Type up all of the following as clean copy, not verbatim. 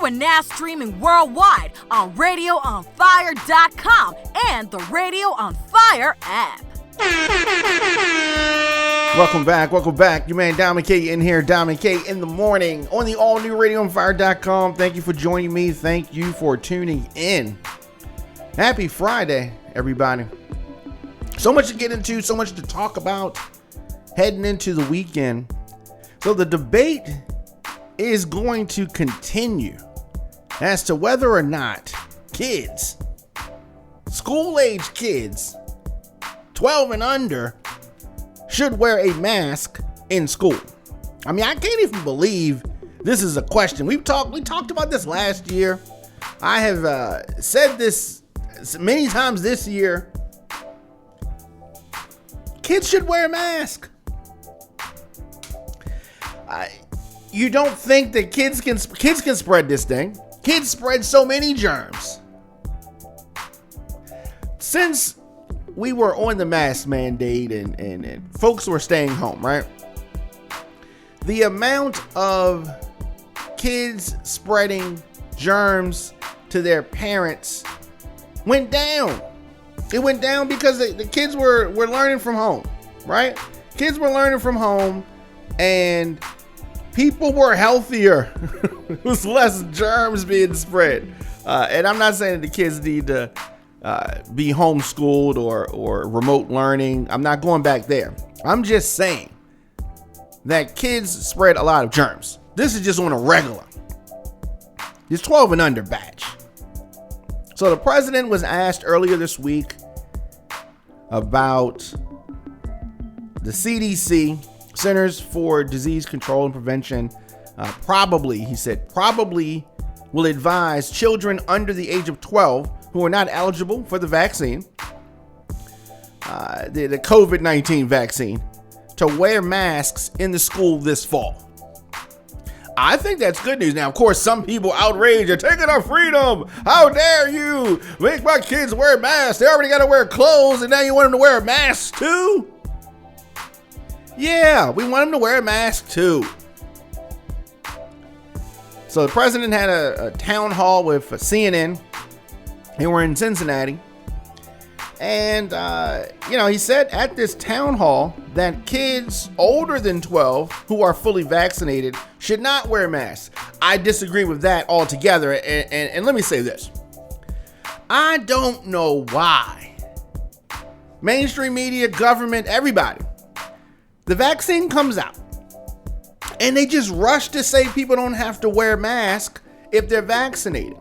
We're now streaming worldwide on RadioOnFire.com and the Radio on Fire app. Welcome back. Your man Diamond K in here, Diamond K in the morning on the all-new RadioOnFire.com. Thank you for joining me. Thank you for tuning in. Happy Friday, everybody. So much to get into, so much to talk about heading into the weekend. So the debate is going to continue as to whether or not kids, school-age kids, 12 and under, should wear a mask in school. I mean, I can't even believe this is a question. We talked about this last year. I have said this many times this year. Kids should wear a mask. You don't think that kids can spread this thing? Kids spread so many germs. Since we were on the mask mandate and folks were staying home, right? The amount of kids spreading germs to their parents went down. It went down because the kids were learning from home, right? Kids were learning from home and people were healthier. It was less germs being spread. And I'm not saying that the kids need to be homeschooled or remote learning. I'm not going back there. I'm just saying that kids spread a lot of germs. This is just on a regular. It's 12 and under batch. So the president was asked earlier this week about the CDC, Centers for Disease Control and Prevention, probably will advise children under the age of 12 who are not eligible for the vaccine, the COVID-19 vaccine, to wear masks in the school this fall. I think that's good news. Now, of course, some people outraged. You're taking our freedom. How dare you make my kids wear masks? They already got to wear clothes, and now you want them to wear a mask too? Yeah, we want them to wear a mask too. So the president had a town hall with CNN. They were in Cincinnati. And, he said at this town hall that kids older than 12 who are fully vaccinated should not wear masks. I disagree with that altogether. And let me say this. I don't know why mainstream media, government, everybody, the vaccine comes out and they just rush to say people don't have to wear masks if they're vaccinated.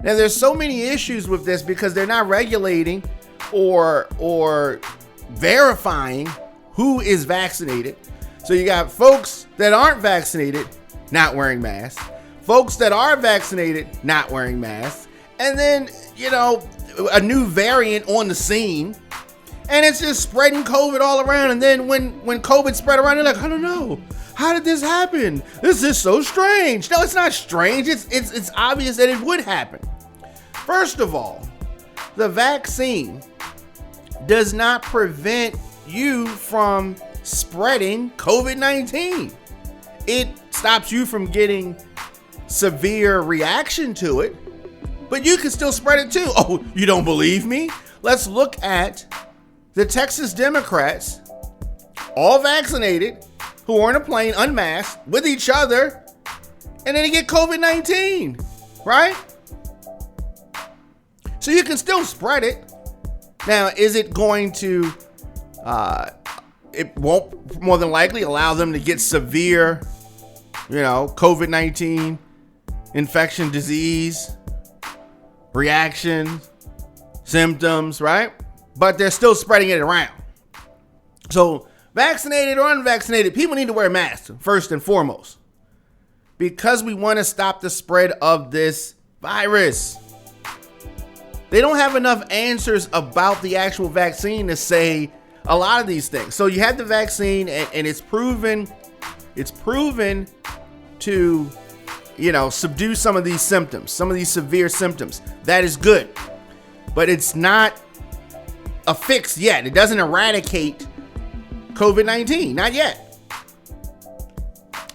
Now, there's so many issues with this because they're not regulating or verifying who is vaccinated. So you got folks that aren't vaccinated not wearing masks, folks that are vaccinated not wearing masks, and then, a new variant on the scene, and it's just spreading COVID all around. And then when COVID spread around, they're like, I don't know. How did this happen? This is so strange. No, it's not strange. It's obvious that it would happen. First of all, the vaccine does not prevent you from spreading COVID-19. It stops you from getting severe reaction to it, but you can still spread it too. Oh, you don't believe me? Let's look at the Texas Democrats, all vaccinated, who are on a plane unmasked with each other, and then they get COVID-19, right? So you can still spread it. Now, is it going to, it won't more than likely allow them to get severe, COVID-19 infection, disease, reaction, symptoms, right? But they're still spreading it around. So vaccinated or unvaccinated, people need to wear masks first and foremost, because we want to stop the spread of this virus. They don't have enough answers about the actual vaccine to say a lot of these things. So you have the vaccine and it's proven to, subdue some of these symptoms, some of these severe symptoms. That is good, but it's not a fix yet. It doesn't eradicate COVID-19, not yet.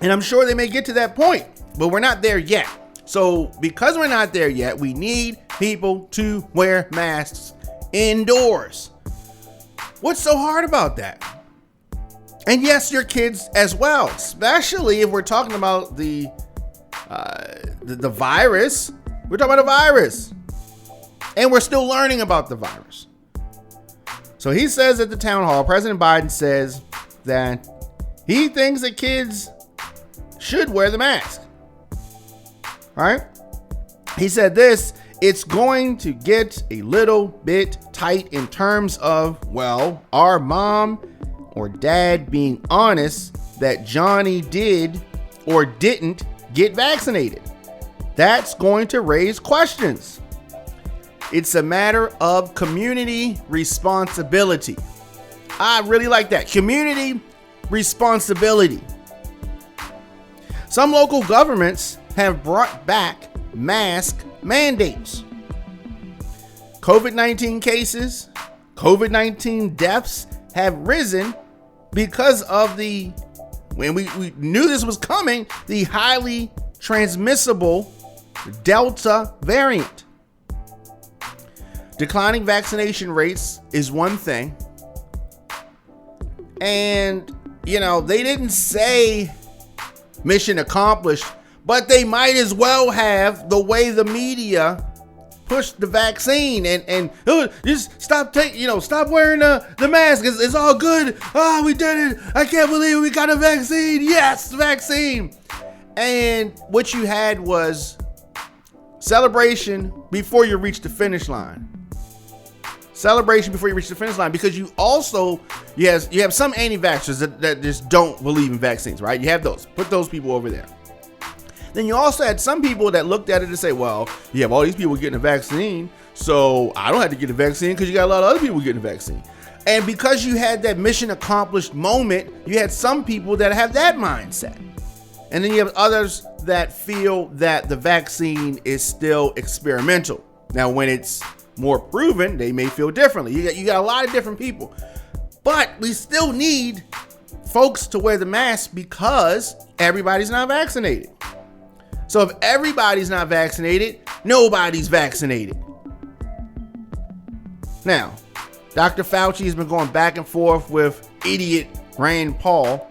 And I'm sure they may get to that point, but we're not there yet. So because we're not there yet, we need people to wear masks indoors. What's so hard about that? And yes, your kids as well, especially if we're talking about the virus. We're talking about a virus, and we're still learning about the virus. So he says at the town hall, President Biden says that he thinks that kids should wear the mask. Right? He said this, it's going to get a little bit tight in terms of, well, our mom or dad being honest that Johnny did or didn't get vaccinated. That's going to raise questions. It's a matter of community responsibility. I really like that. Community responsibility. Some local governments have brought back mask mandates. COVID-19 cases, COVID-19 deaths have risen because of when we knew this was coming, the highly transmissible Delta variant. Declining vaccination rates is one thing. And, they didn't say mission accomplished, but they might as well have, the way the media pushed the vaccine and just stop wearing the mask. It's all good. Oh, we did it. I can't believe we got a vaccine. Yes, vaccine. And what you had was celebration before you reach the finish line. Celebration before you reach the finish line, because you have some anti-vaxxers that just don't believe in vaccines, right? You have those. Put those people over there. Then you also had some people that looked at it and say, well, you have all these people getting a vaccine, so I don't have to get a vaccine because you got a lot of other people getting a vaccine. And because you had that mission accomplished moment, you had some people that have that mindset. And then you have others that feel that the vaccine is still experimental. Now, when it's more proven, they may feel differently. You got a lot of different people. But we still need folks to wear the mask because everybody's not vaccinated. So if everybody's not vaccinated, nobody's vaccinated. Now, Dr. Fauci has been going back and forth with idiot Rand Paul.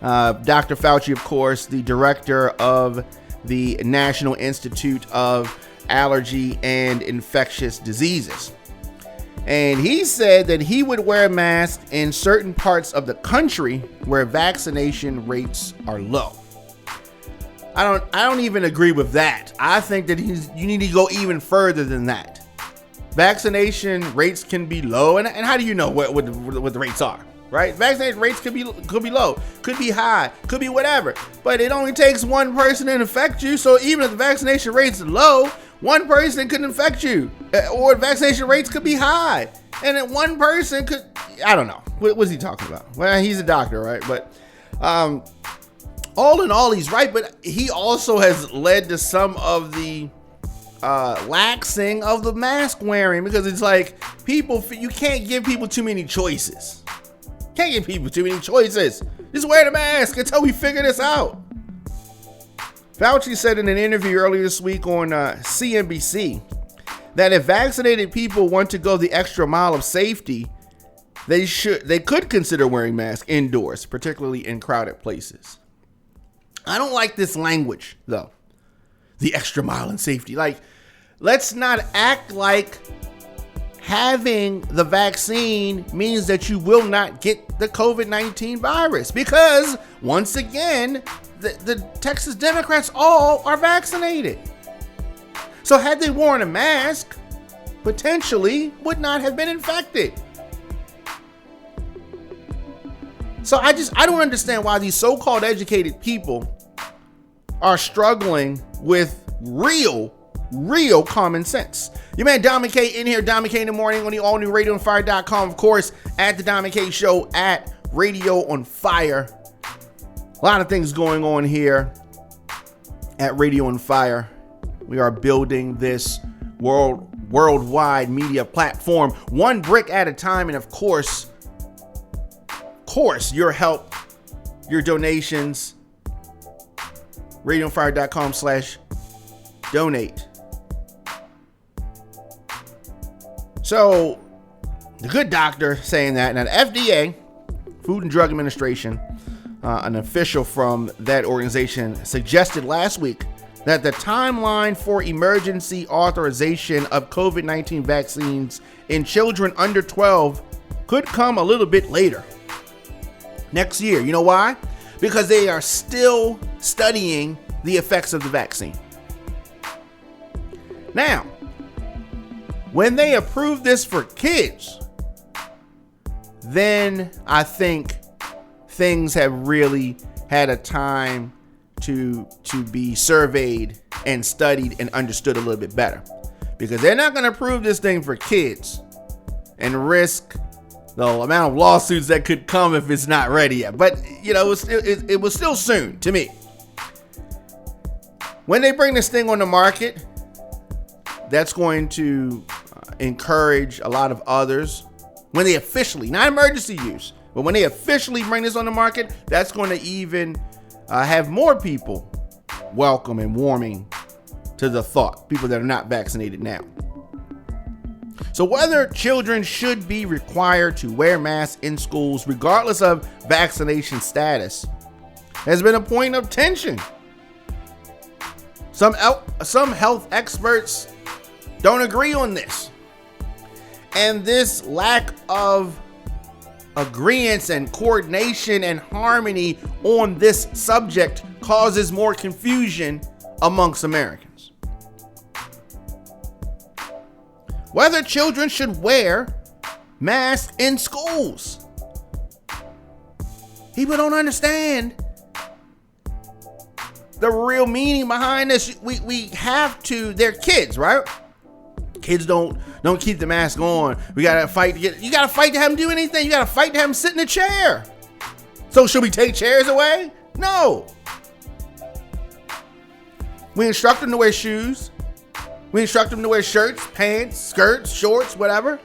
Dr. Fauci, of course, the director of the National Institute of Allergy and Infectious Diseases. And he said that he would wear a mask in certain parts of the country where vaccination rates are low. I don't even agree with that. I think that you need to go even further than that. Vaccination rates can be low, and how do you know what the rates are, right? Vaccination rates could be low, could be high, could be whatever. But it only takes one person to infect you. So even if the vaccination rate's low, one person could infect you, or vaccination rates could be high, and then one person could, I don't know. What was he talking about? Well, he's a doctor, right? But all in all, he's right, but he also has led to some of the laxing of the mask wearing, because it's like you can't give people too many choices. Can't give people too many choices. Just wear the mask until we figure this out. Fauci said in an interview earlier this week on CNBC that if vaccinated people want to go the extra mile of safety, they could consider wearing masks indoors, particularly in crowded places. I don't like this language, though. The extra mile in safety. Like, let's not act like having the vaccine means that you will not get the COVID-19 virus. Because, once again, the Texas Democrats all are vaccinated. So had they worn a mask, potentially would not have been infected. So I don't understand why these so-called educated people are struggling with real common sense. Your man Dom McKay in here, Dom McKay in the morning on the all new radioonfire.com. Of course, at the Dom McKay Show at Radio on Fire. A lot of things going on here at Radio on Fire. We are building this worldwide media platform, one brick at a time, and of course, your help, your donations, radioonfire.com/donate. So the good doctor saying that. Now the FDA, Food and Drug Administration, an official from that organization, suggested last week that the timeline for emergency authorization of COVID-19 vaccines in children under 12 could come a little bit later, next year. You know why? Because they are still studying the effects of the vaccine. Now, when they approve this for kids, then I think things have really had a time to be surveyed and studied and understood a little bit better, because they're not going to approve this thing for kids and risk the amount of lawsuits that could come if it's not ready yet. But it was still soon to me. When they bring this thing on the market, that's going to encourage a lot of others. When they officially, not emergency use, but when they officially bring this on the market, that's going to even have more people welcome and warming to the thought, people that are not vaccinated now. So whether children should be required to wear masks in schools, regardless of vaccination status, has been a point of tension. Some health experts don't agree on this. And this lack of agreement and coordination and harmony on this subject causes more confusion amongst Americans. Whether children should wear masks in schools. People don't understand the real meaning behind this. We have to, they're kids, right? Kids don't keep the mask on. We gotta fight you gotta fight to have them do anything. You gotta fight to have them sit in a chair. So should we take chairs away? No. We instruct them to wear shoes. We instruct them to wear shirts, pants, skirts, shorts, whatever.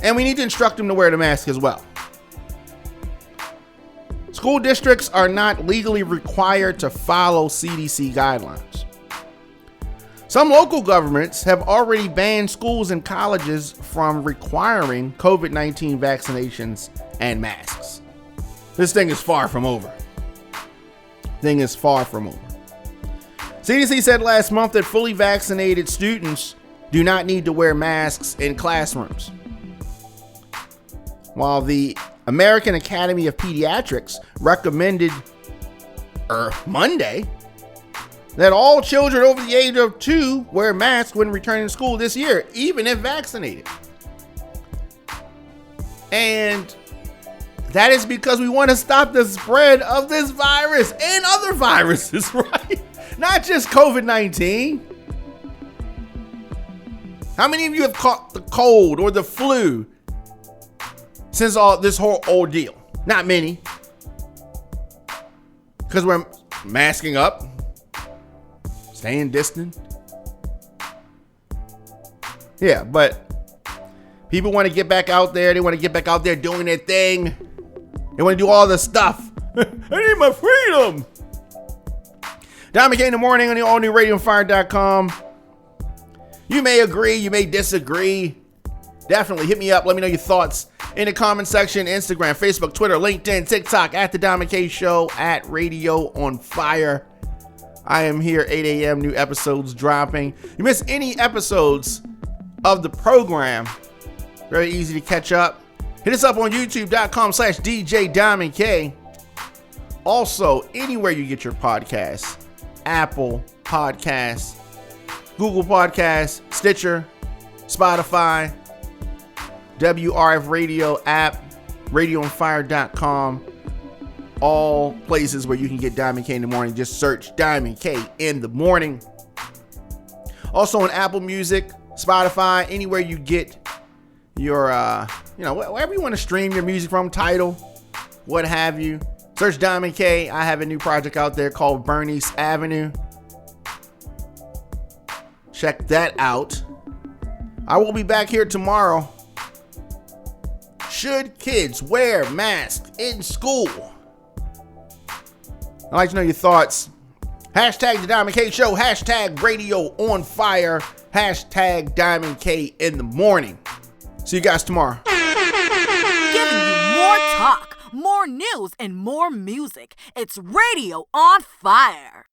And we need to instruct them to wear the mask as well. School districts are not legally required to follow CDC guidelines. Some local governments have already banned schools and colleges from requiring COVID-19 vaccinations and masks. This thing is far from over. CDC said last month that fully vaccinated students do not need to wear masks in classrooms, while the American Academy of Pediatrics recommended Monday that all children over the age of 2 wear masks when returning to school this year, even if vaccinated. And that is because we want to stop the spread of this virus and other viruses, right? Not just COVID-19. How many of you have caught the cold or the flu since all this whole ordeal? Not many. Because we're masking up, staying distant. Yeah, but people want to get back out there. They want to get back out there doing their thing. They want to do all this stuff. I need my freedom. Dom McKay in the morning on the all-new radioonfire.com. You may agree, you may disagree. Definitely hit me up. Let me know your thoughts in the comment section. Instagram, Facebook, Twitter, LinkedIn, TikTok, at The Dom McKay Show, at Radio on Fire. I am here 8 a.m. New episodes dropping. You miss any episodes of the program, very easy to catch up. Hit us up on youtube.com/DJ Dom McKay. Also, anywhere you get your podcasts. Apple Podcasts, Google Podcasts, Stitcher, Spotify, WRF Radio app, radioonfire.com. All places where you can get Diamond K in the morning. Just search Diamond K in the morning. Also on Apple Music, Spotify, anywhere you get your, wherever you want to stream your music from, Tidal, what have you. Search Diamond K. I have a new project out there called Bernice Avenue. Check that out. I will be back here tomorrow. Should kids wear masks in school? I'd like to know your thoughts. Hashtag The Diamond K Show. Hashtag Radio on Fire. Hashtag Diamond K in the morning. See you guys tomorrow. Giving you more talk, more news, and more music. It's Radio on Fire.